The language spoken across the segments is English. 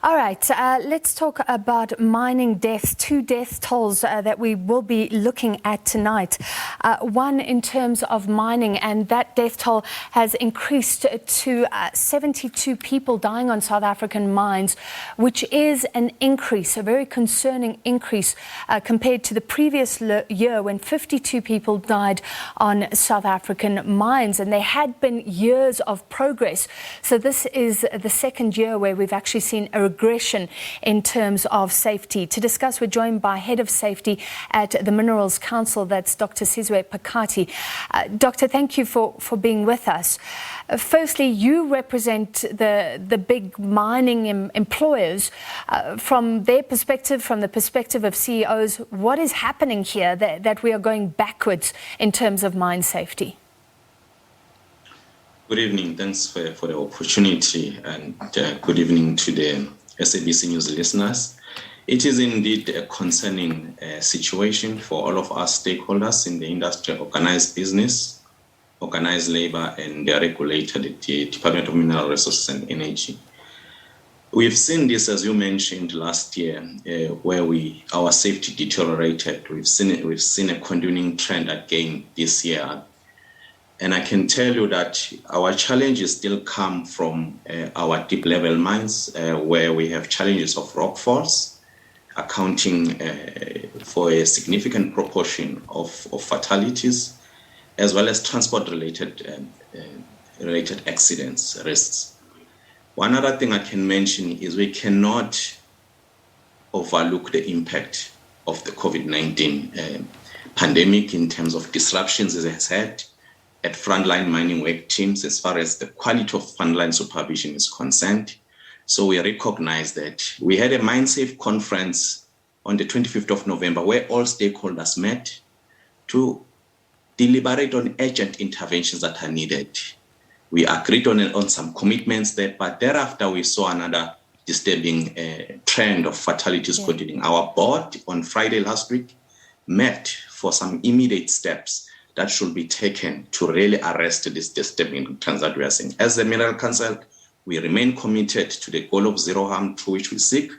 All right, let's talk about mining deaths, two death tolls that we will be looking at tonight. One in terms of mining, and that death toll has increased to 72 people dying on South African mines, which is an increase, a very concerning increase compared to the previous year when 52 people died on South African mines. And there had been years of progress. So this is the second year where we've actually seen a regression in terms of safety. To discuss, we're joined by Head of Safety at the Minerals Council, that's Dr. Sizwe Phakathi. Doctor, thank you for being with us. Firstly, you represent the big mining employers. From their perspective, from the perspective of CEOs, what is happening here that we are going backwards in terms of mine safety? Good evening. Thanks for the opportunity, and good evening to the SABC News listeners. It is indeed a concerning situation for all of our stakeholders in the industry, organized business, organized labor, and the regulator, the Department of Mineral Resources and Energy. We've seen this, as you mentioned, last year, where our safety deteriorated. We've seen a continuing trend again this year. And I can tell you that our challenges still come from our deep level mines, where we have challenges of rockfalls, accounting for a significant proportion of fatalities, as well as transport-related accidents, risks. One other thing I can mention is we cannot overlook the impact of the COVID-19 pandemic in terms of disruptions it has had at frontline mining work teams as far as the quality of frontline supervision is concerned. So we recognize that. We had a Mine Safe conference on the 25th of November where all stakeholders met to deliberate on urgent interventions that are needed. We agreed on some commitments there, but thereafter we saw another disturbing trend of fatalities continuing. Our board on Friday last week met for some immediate steps that should be taken to really arrest this disturbing trends that we are seeing. As the Mineral Council, we remain committed to the goal of zero harm, through which we seek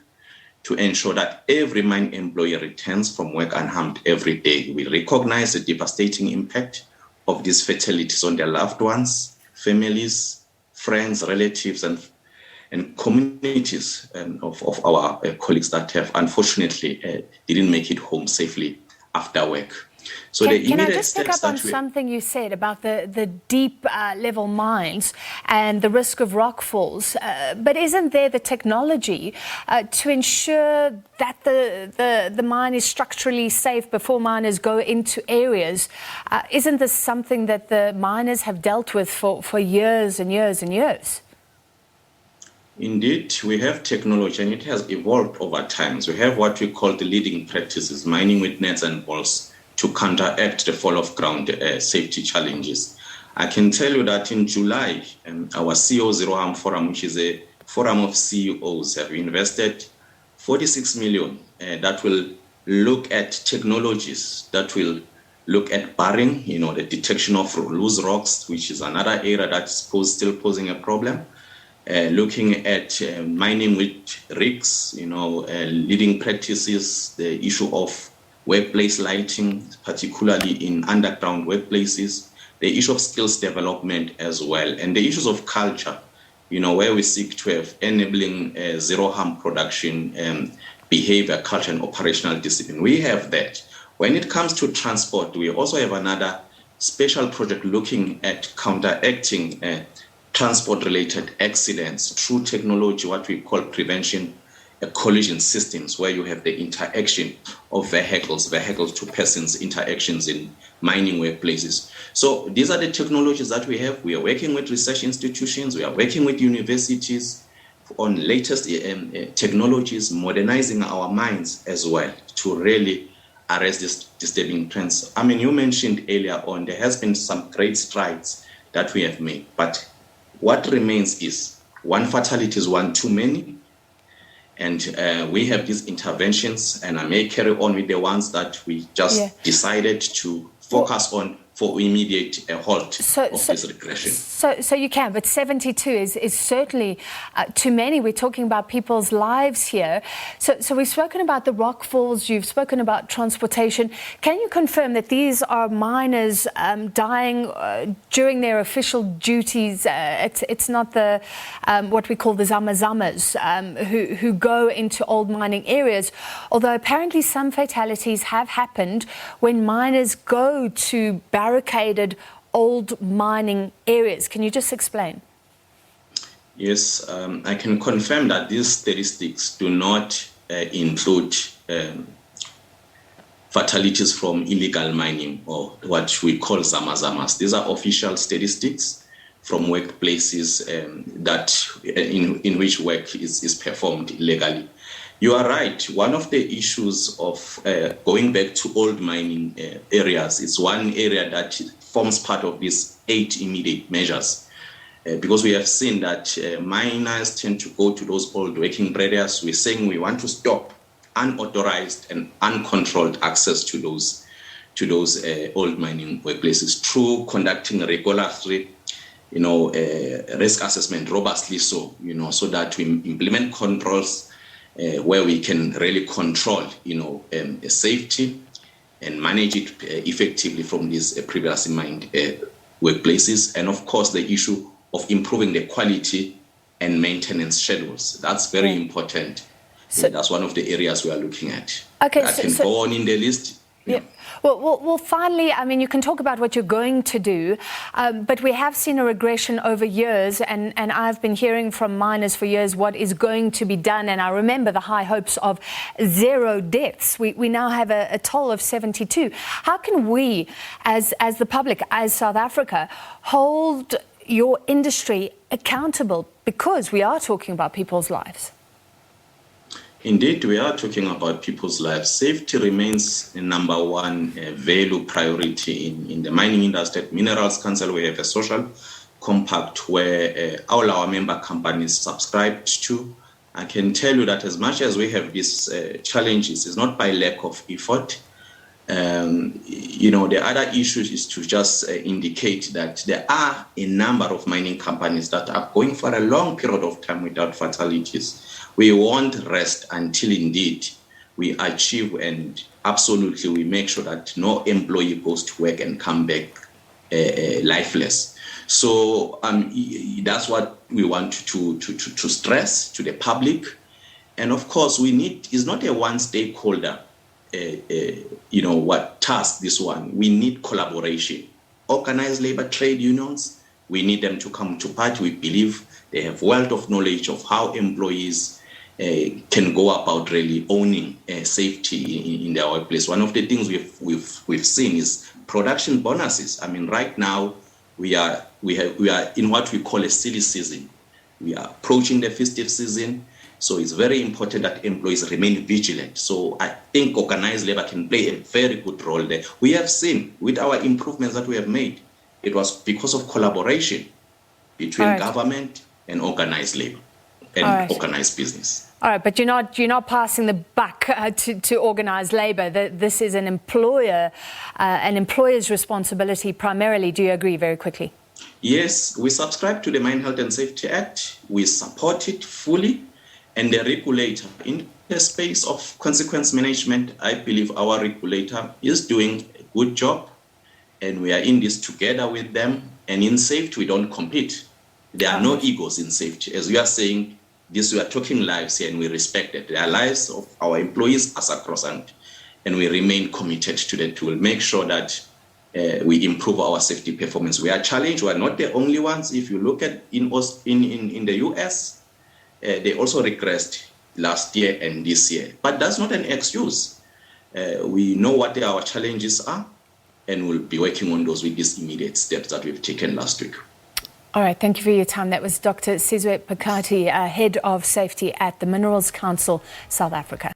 to ensure that every mine employee returns from work unharmed every day. We recognize the devastating impact of these fatalities on their loved ones, families, friends, relatives, and communities of our colleagues that have unfortunately didn't make it home safely after work. So can I just pick up on something you said about the deep level mines and the risk of rockfalls? But isn't there the technology to ensure that the mine is structurally safe before miners go into areas? Isn't this something that the miners have dealt with for years and years and years? Indeed, we have technology and it has evolved over time. So we have what we call the leading practices, mining with nets and bolts, to counteract the fall of ground safety challenges. I can tell you that in July, our CEO Zero Harm Forum, which is a forum of CEOs, have invested 46 million that will look at technologies that will look at barring, the detection of loose rocks, which is another area that's still posing a problem. Looking at mining with rigs, leading practices, the issue of workplace lighting, particularly in underground workplaces, the issue of skills development as well, and the issues of culture, where we seek to have enabling zero harm production, behavior, culture, and operational discipline. We have that. When it comes to transport, we also have another special project looking at counteracting transport-related accidents through technology, what we call prevention collision systems, where you have the interaction of vehicles to persons interactions in mining workplaces. So these are the technologies that we have. We are working with research institutions, we are working with universities on latest technologies, modernizing our mines as well to really arrest these disturbing trends. I mean, you mentioned earlier on, there has been some great strides that we have made, but what remains is one fatality is one too many. And we have these interventions, and I may carry on with the ones that we just decided to focus on for immediate halt of this regression. So you can, but 72 is certainly too many. We're talking about people's lives here. So we've spoken about the rock falls, you've spoken about transportation. Can you confirm that these are miners dying during their official duties? It's not the what we call the zamazamas who go into old mining areas, although apparently some fatalities have happened when miners go to barricaded old mining areas. Can you just explain? Yes, I can confirm that these statistics do not include fatalities from illegal mining, or what we call zamazamas. These are official statistics from workplaces in which work is performed illegally. You are right. One of the issues of going back to old mining areas is one area that forms part of these 8 immediate measures. Because we have seen that miners tend to go to those old working areas. We're saying we want to stop unauthorized and uncontrolled access to those old mining workplaces through conducting regularly, risk assessment robustly, so that we implement controls where we can really control, safety and manage it effectively from these previously mined workplaces. And of course, the issue of improving the quality and maintenance schedules. That's very important. So that's one of the areas we are looking at. Okay, I can go on in the list. Yeah. Well, finally, I mean, you can talk about what you're going to do, but we have seen a regression over years, and I've been hearing from miners for years what is going to be done, and I remember the high hopes of 0 deaths. We now have a toll of 72. How can we, as the public, as South Africa, hold your industry accountable, because we are talking about people's lives? Indeed, we are talking about people's lives. Safety remains the number one value priority in the mining industry. At Minerals Council, we have a social compact where all our member companies subscribed to. I can tell you that as much as we have these challenges, it's not by lack of effort. The other issue is to just indicate that there are a number of mining companies that are going for a long period of time without fatalities. We won't rest until indeed we achieve and absolutely we make sure that no employee goes to work and come back lifeless. So that's what we want to stress to the public. And of course, it's not a one stakeholder task, this one. We need collaboration. Organized labor trade unions, we need them to come to party. We believe they have wealth of knowledge of how employees can go about really owning safety in their workplace. One of the things we've seen is production bonuses. I mean, right now we are in what we call a silly season. We are approaching the festive season, so it's very important that employees remain vigilant. So I think organized labor can play a very good role there. We have seen with our improvements that we have made, it was because of collaboration between government and organized labor and organized business. All right, but you're not passing the buck to organised labour. This is an employer's responsibility primarily. Do you agree? Very quickly. Yes, we subscribe to the Mine Health and Safety Act. We support it fully, and the regulator in the space of consequence management, I believe our regulator is doing a good job, and we are in this together with them. And in safety, we don't compete. There are no egos in safety, as we are saying. We are talking lives here, and we respect it. They are lives of our employees as sacrosanct, and we remain committed to that. We will make sure that we improve our safety performance. We are challenged. We are not the only ones. If you look at in the US, they also regressed last year and this year. But that's not an excuse. We know what our challenges are, and we'll be working on those with these immediate steps that we've taken last week. All right, thank you for your time. That was Dr. Sizwe Phakathi, Head of Safety at the Minerals Council, South Africa.